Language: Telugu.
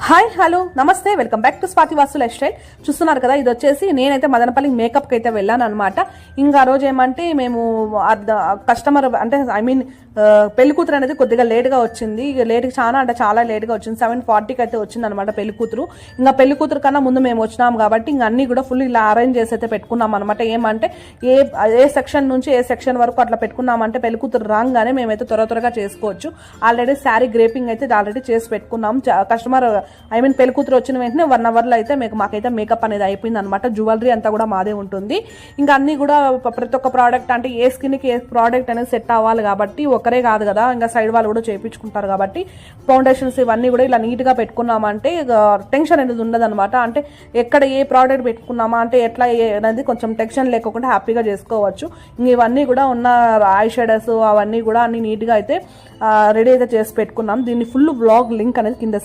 హాయ్ హలో నమస్తే welcome back to Swathi Vasu life style. చూస్తున్నారు కదా, ఇది వచ్చేసి నేనైతే మదనపల్లి మేకప్కి అయితే వెళ్ళాను అనమాట. ఇంకా ఆ రోజు ఏమంటే మేము కస్టమర్ అంటే పెళ్లి కూతురు అనేది కొద్దిగా లేట్గా వచ్చింది. లేట్గా చాలా లేట్గా వచ్చింది. 7:40కి అయితే వచ్చింది అనమాట పెళ్లి కూతురు. ఇంకా పెళ్లి కూతురు కన్నా ముందు మేము వచ్చినాం కాబట్టి ఇంకా అన్ని కూడా ఫుల్ ఇలా అరేంజ్ చేసి అయితే పెట్టుకున్నాం అనమాట. ఏమంటే ఏ సెక్షన్ నుంచి ఏ సెక్షన్ వరకు అట్లా పెట్టుకున్నామంటే పెళ్లి కూతురు రాగానే మేమైతే త్వరగా చేసుకోవచ్చు. ఆల్రెడీ శారీ గ్రేపింగ్ అయితే ఆల్రెడీ చేసి పెట్టుకున్నాం. కస్టమర్ పెళ్లి కూతురు వచ్చిన వెంటనే 1 అవర్లో అయితే మాకైతే మేకప్ అనేది అయిపోయింది అనమాట. జ్యువెలరీ అంతా కూడా మాదే ఉంటుంది. ఇంకా అన్ని కూడా ప్రతి ఒక్క ప్రోడక్ట్ అంటే ఏ స్కిన్కి ఏ ప్రోడక్ట్ అనేది సెట్ అవ్వాలి కాబట్టి ఒకరే కాదు కదా, ఇంకా సైడ్ వాళ్ళు కూడా చేయించుకుంటారు కాబట్టి ఫౌండేషన్స్ ఇవన్నీ కూడా ఇలా నీట్గా పెట్టుకున్నామంటే టెన్షన్ అనేది ఉండదు అనమాట. అంటే ఎక్కడ ఏ ప్రోడక్ట్ పెట్టుకున్నామా అంటే ఎట్లా అనేది కొంచెం టెన్షన్ లేకుండా హ్యాపీగా చేసుకోవచ్చు. ఇంక ఇవన్నీ కూడా ఉన్న ఐ షేడర్స్ అవన్నీ కూడా అన్ని నీట్గా అయితే రెడీ అయితే చేసి పెట్టుకున్నాం. దీన్ని ఫుల్ బ్లాగ్ లింక్ అనేది కింద